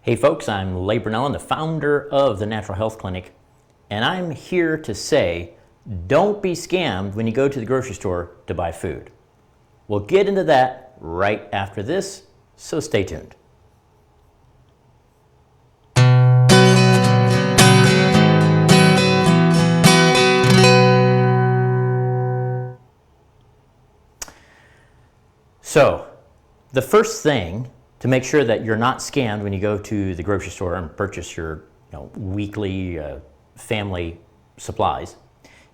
Hey folks, I'm Leigh Brunellen, the founder of the Natural Health Clinic, and I'm here to say, don't be scammed when you go to the grocery store to buy food. We'll get into that right after this, so stay tuned. So, the first thing to make sure that you're not scammed when you go to the grocery store and purchase your weekly family supplies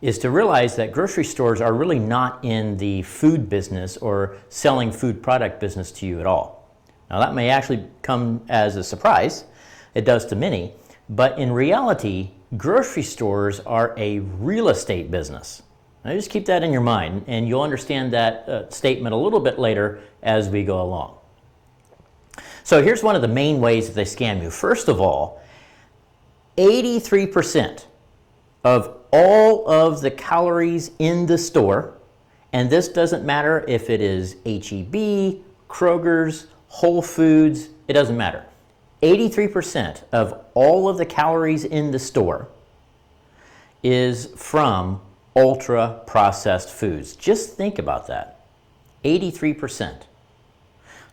is to realize that grocery stores are really not in the food business or selling food product business to you at all. Now that may actually come as a surprise, it does to many, but in reality, grocery stores are a real estate business. Now just keep that in your mind and you'll understand that statement a little bit later as we go along. So here's one of the main ways that they scam you. First of all, 83% of all of the calories in the store, and this doesn't matter if it is H-E-B, Kroger's, Whole Foods, it doesn't matter. 83% of all of the calories in the store is from ultra-processed foods. Just think about that, 83%.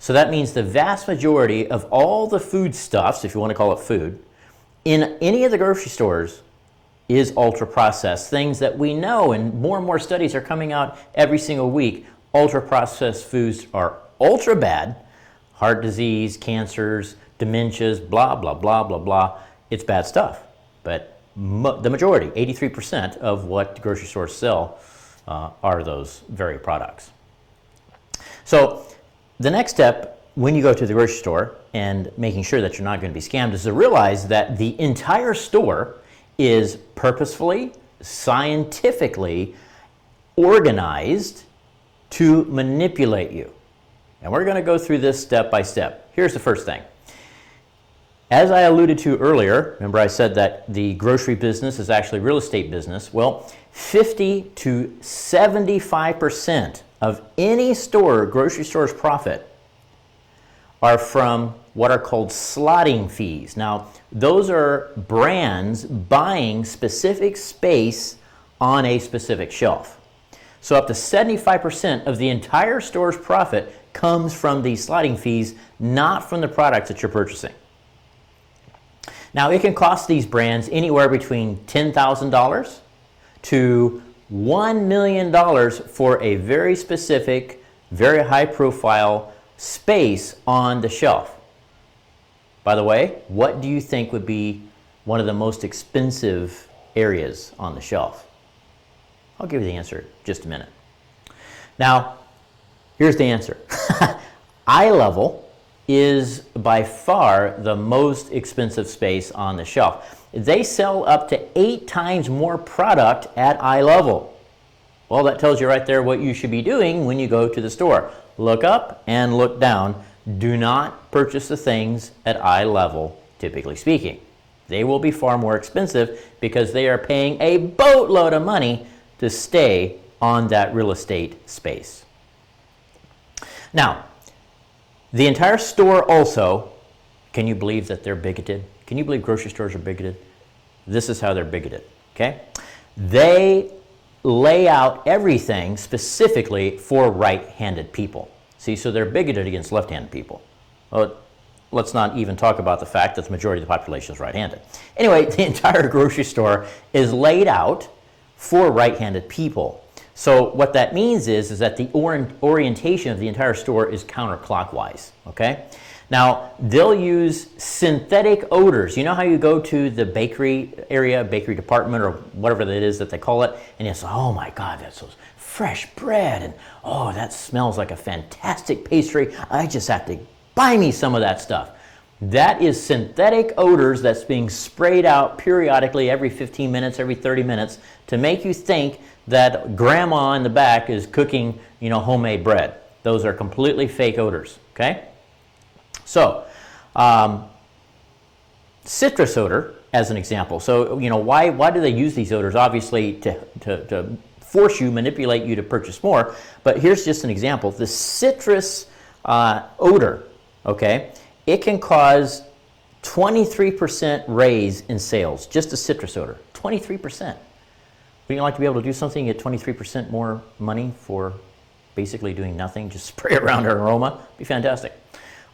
So that means the vast majority of all the foodstuffs, if you want to call it food, in any of the grocery stores is ultra-processed. Things that we know, and more studies are coming out every single week, ultra-processed foods are ultra bad. Heart disease, cancers, dementias, blah, blah, blah, blah, blah. It's bad stuff. But the majority, 83% of what grocery stores sell are those very products. So the next step when you go to the grocery store and making sure that you're not going to be scammed is to realize that the entire store is purposefully, scientifically organized to manipulate you. And we're going to go through this step by step. Here's the first thing. As I alluded to earlier, remember I said that the grocery business is actually real estate business. Well, 50 to 75% of any store, grocery store's profit, are from what are called slotting fees. Now, those are brands buying specific space on a specific shelf. So up to 75% of the entire store's profit comes from these slotting fees, not from the products that you're purchasing. Now, it can cost these brands anywhere between $10,000 to $1 million for a very specific, very high profile space on the shelf. By the way, what do you think would be one of the most expensive areas on the shelf? I'll give you the answer in just a minute. Now, here's the answer. ILevel is by far the most expensive space on the shelf. They sell up to 8 times more product at ILevel. Well, that tells you right there what you should be doing when you go to the store. Look up and look down. Do not purchase the things at ILevel, typically speaking. They will be far more expensive because they are paying a boatload of money to stay on that real estate space. Now, the entire store also, can you believe that they're bigoted? Can you believe grocery stores are bigoted? This is how they're bigoted, okay? They lay out everything specifically for right-handed people. See, so they're bigoted against left-handed people. Well, let's not even talk about the fact that the majority of the population is right-handed. Anyway, the entire grocery store is laid out for right-handed people. So what that means is that the orientation of the entire store is counterclockwise, okay? Now, they'll use synthetic odors. You know how you go to the bakery area, bakery department, or whatever that is that they call it, and you say, oh my God, that's those fresh bread, and oh, that smells like a fantastic pastry. I just have to buy me some of that stuff. That is synthetic odors that's being sprayed out periodically every 15 minutes, every 30 minutes to make you think that grandma in the back is cooking, homemade bread. Those are completely fake odors, okay? So, citrus odor, as an example. So, why do they use these odors? Obviously, to force you, manipulate you to purchase more. But here's just an example. The citrus odor, okay, it can cause 23% raise in sales, just a citrus odor, 23%. Wouldn't you like to be able to do something, get 23% more money for basically doing nothing, just spray around an aroma? Be fantastic.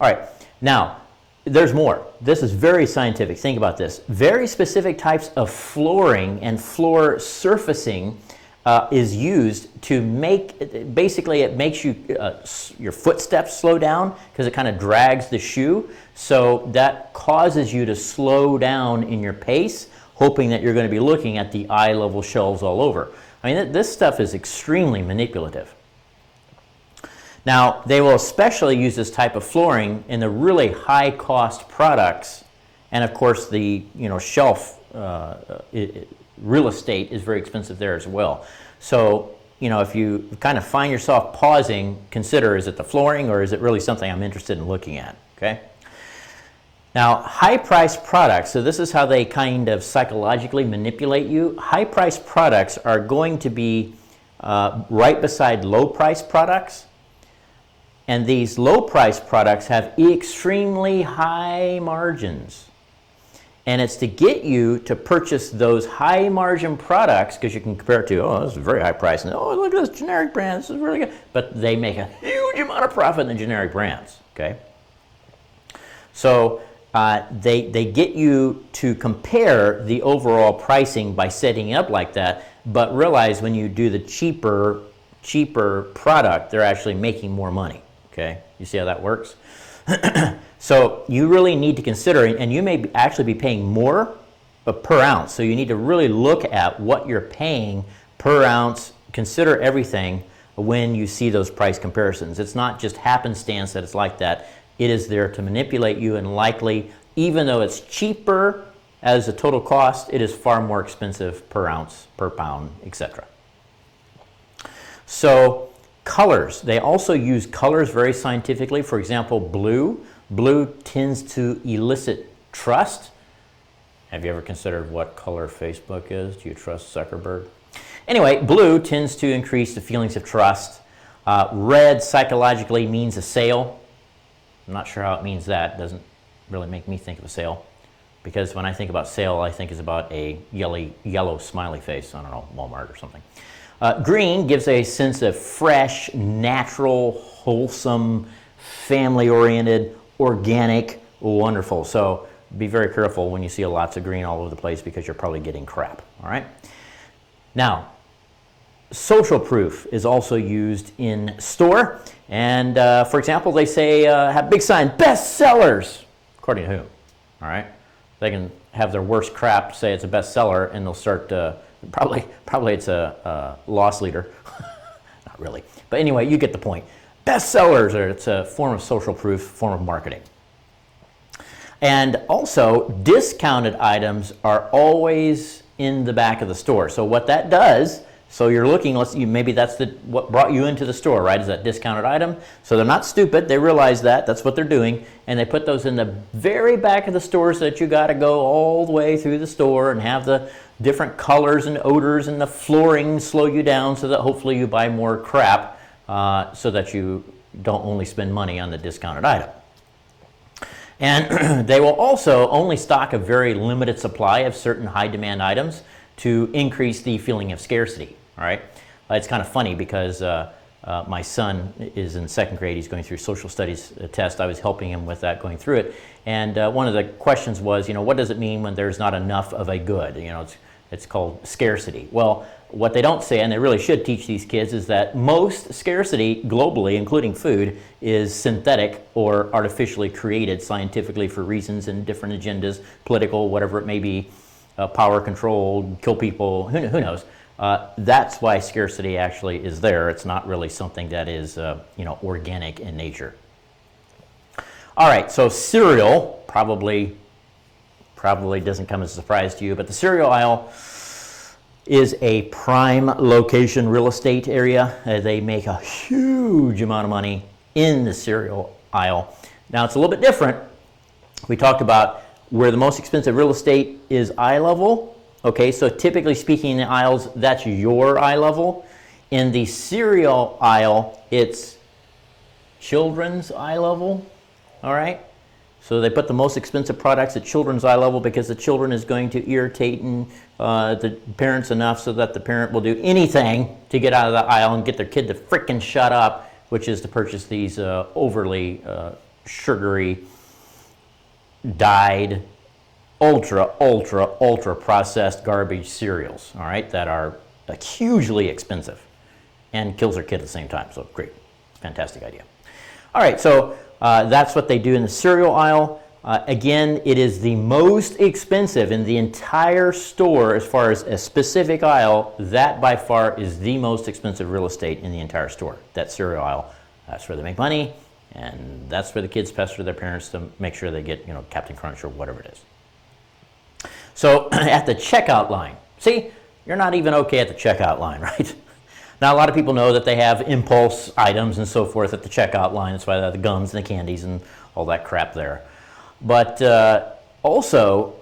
All right, now, there's more. This is very scientific. Think about this. Very specific types of flooring and floor surfacing is used to make, basically it makes you, your footsteps slow down because it kind of drags the shoe. So that causes you to slow down in your pace, hoping that you're going to be looking at the eye level shelves all over. I mean, this stuff is extremely manipulative. Now, they will especially use this type of flooring in the really high cost products, and of course the shelf real estate is very expensive there as well. So, if you kind of find yourself pausing, consider, is it the flooring or is it really something I'm interested in looking at, okay? Now, high-priced products, so this is how they kind of psychologically manipulate you. High-priced products are going to be right beside low-priced products. And these low-priced products have extremely high margins. And it's to get you to purchase those high-margin products, because you can compare it to, oh, this is very high price, and oh, look at this generic brand, this is really good. But they make a huge amount of profit in the generic brands, okay? So they get you to compare the overall pricing by setting it up like that, but realize when you do the cheaper product, they're actually making more money. Okay, you see how that works? So you really need to consider, and you may actually be paying more per ounce. So you need to really look at what you're paying per ounce. Consider everything when you see those price comparisons. It's not just happenstance that it's like that. It is there to manipulate you, and likely, even though it's cheaper as a total cost, it is far more expensive per ounce, per pound, etc. So colors. They also use colors very scientifically. For example, blue. Blue tends to elicit trust. Have you ever considered what color Facebook is? Do you trust Zuckerberg? Anyway, blue tends to increase the feelings of trust. Red psychologically means a sale. I'm not sure how it means that. It doesn't really make me think of a sale, because when I think about sale, I think it's about a yellow smiley face. I don't know, Walmart or something. Green gives a sense of fresh, natural, wholesome, family-oriented, organic, wonderful. So be very careful when you see lots of green all over the place, because you're probably getting crap, all right? Now, social proof is also used in store. And for example, they say, have big sign, best sellers, according to whom, all right? They can have their worst crap say it's a bestseller, and they'll start probably it's a loss leader. Not really. But anyway, you get the point. Bestsellers, or it's a form of social proof, form of marketing. And also, discounted items are always in the back of the store. So what that does, so you're looking, maybe that's what brought you into the store, right, is that discounted item. So they're not stupid, they realize that's what they're doing, and they put those in the very back of the store so that you got to go all the way through the store and have the different colors and odors and the flooring slow you down, so that hopefully you buy more crap, so that you don't only spend money on the discounted item. And they will also only stock a very limited supply of certain high demand items to increase the feeling of scarcity, all right? It's kind of funny because my son is in second grade. He's going through social studies test. I was helping him with that, going through it. And one of the questions was, what does it mean when there's not enough of a good? It's called scarcity. Well, what they don't say, and they really should teach these kids, is that most scarcity globally, including food, is synthetic or artificially created scientifically for reasons and different agendas, political, whatever it may be, power control, kill people, who knows. That's why scarcity actually is there. It's not really something that is organic in nature. All right, so cereal probably doesn't come as a surprise to you, but the cereal aisle is a prime location real estate area. They make a huge amount of money in the cereal aisle. Now, it's a little bit different. We talked about where the most expensive real estate is eye level. Okay, so typically speaking in the aisles, that's your eye level. In the cereal aisle, it's children's eye level, all right? So they put the most expensive products at children's eye level because the children is going to irritate the parents enough so that the parent will do anything to get out of the aisle and get their kid to frickin' shut up, which is to purchase these overly sugary, dyed, ultra processed garbage cereals, all right, that are hugely expensive and kills their kid at the same time. So great, fantastic idea. All right, so that's what they do in the cereal aisle. Again, it is the most expensive in the entire store as far as a specific aisle. That by far is the most expensive real estate in the entire store, that cereal aisle. That's where they make money, and that's where the kids pester their parents to make sure they get, Captain Crunch or whatever it is. So at the checkout line, see, you're not even okay at the checkout line, right? Now, a lot of people know that they have impulse items and so forth at the checkout line. That's why they have the gums and the candies and all that crap there. But also,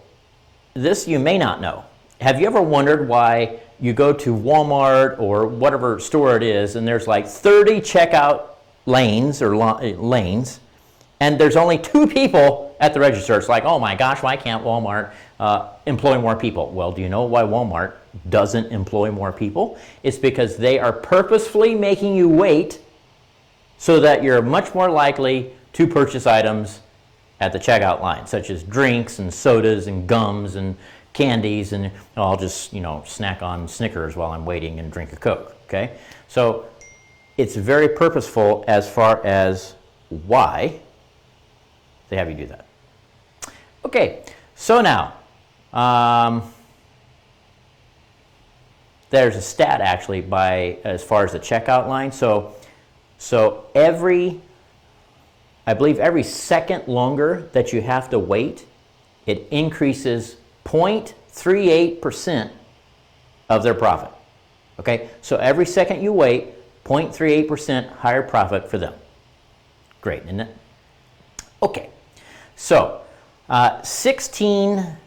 this you may not know. Have you ever wondered why you go to Walmart or whatever store it is, and there's like 30 checkout lanes or lanes, and there's only 2 people at the register? It's like, oh my gosh, why can't Walmart employ more people? Well, do you know why Walmart doesn't employ more people? It's because they are purposefully making you wait so that you're much more likely to purchase items at the checkout line, such as drinks and sodas and gums and candies, and I'll just, snack on Snickers while I'm waiting and drink a Coke, okay? So it's very purposeful as far as why they have you do that. Okay, so now, there's a stat actually as far as the checkout line. So I believe every second longer that you have to wait, it increases 0.38% of their profit. Okay, so every second you wait, 0.38% higher profit for them. Great, isn't it? Okay, so 16,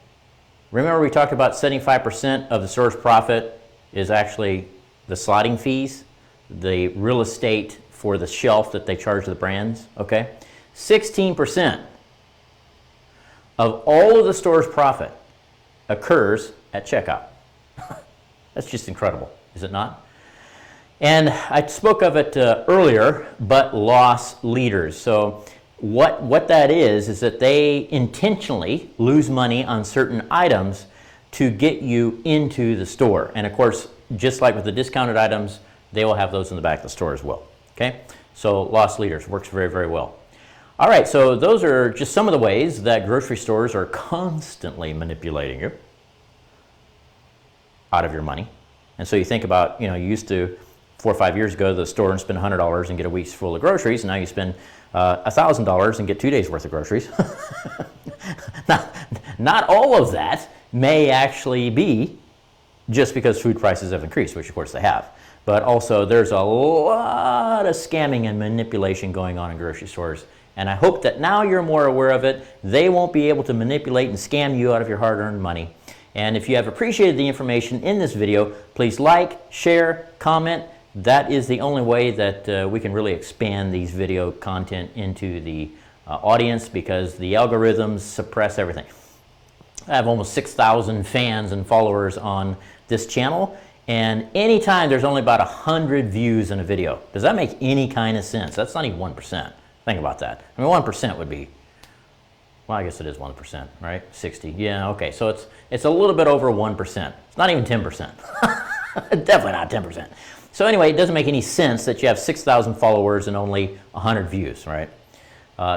remember we talked about 75% of the store's profit is actually the slotting fees, the real estate for the shelf that they charge the brands, okay? 16% of all of the store's profit occurs at checkout. That's just incredible, is it not? And I spoke of it earlier, but loss leaders. So what that is that they intentionally lose money on certain items to get you into the store. And of course, just like with the discounted items, they will have those in the back of the store as well. Okay? So loss leaders works very, very well. All right, so those are just some of the ways that grocery stores are constantly manipulating you out of your money. And so you think about, you used to 4 or 5 years ago, go to the store and spend $100 and get a week's full of groceries, and now you spend $1,000 and get 2 days worth of groceries. Not all of that may actually be just because food prices have increased, which of course they have. But also there's a lot of scamming and manipulation going on in grocery stores. And I hope that now you're more aware of it. They won't be able to manipulate and scam you out of your hard-earned money. And if you have appreciated the information in this video, please like, share, comment. That is the only way that we can really expand these video content into the audience, because the algorithms suppress everything. I have almost 6,000 fans and followers on this channel, and anytime there's only about 100 views in a video. Does that make any kind of sense? That's not even 1%. Think about that. I mean, 1% would be, well, I guess it is 1%, right? 60, yeah, okay. So it's a little bit over 1%. It's not even 10%. Definitely not 10%. So anyway, it doesn't make any sense that you have 6,000 followers and only 100 views, right?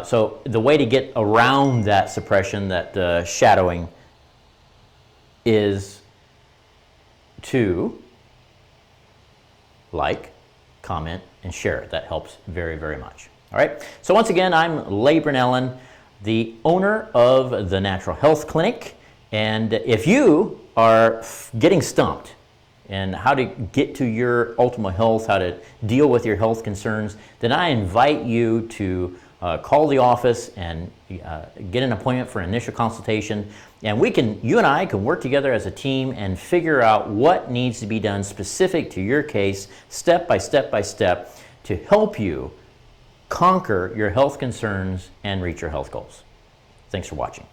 So the way to get around that suppression, that shadowing, is to like, comment, and share. That helps very, very much. All right. So once again, I'm Leigh Brunellen, the owner of the Natural Health Clinic. And if you are getting stumped in how to get to your optimal health, how to deal with your health concerns, then I invite you to call the office and get an appointment for an initial consultation. And you and I can work together as a team and figure out what needs to be done specific to your case, step by step by step, to help you conquer your health concerns and reach your health goals. Thanks for watching.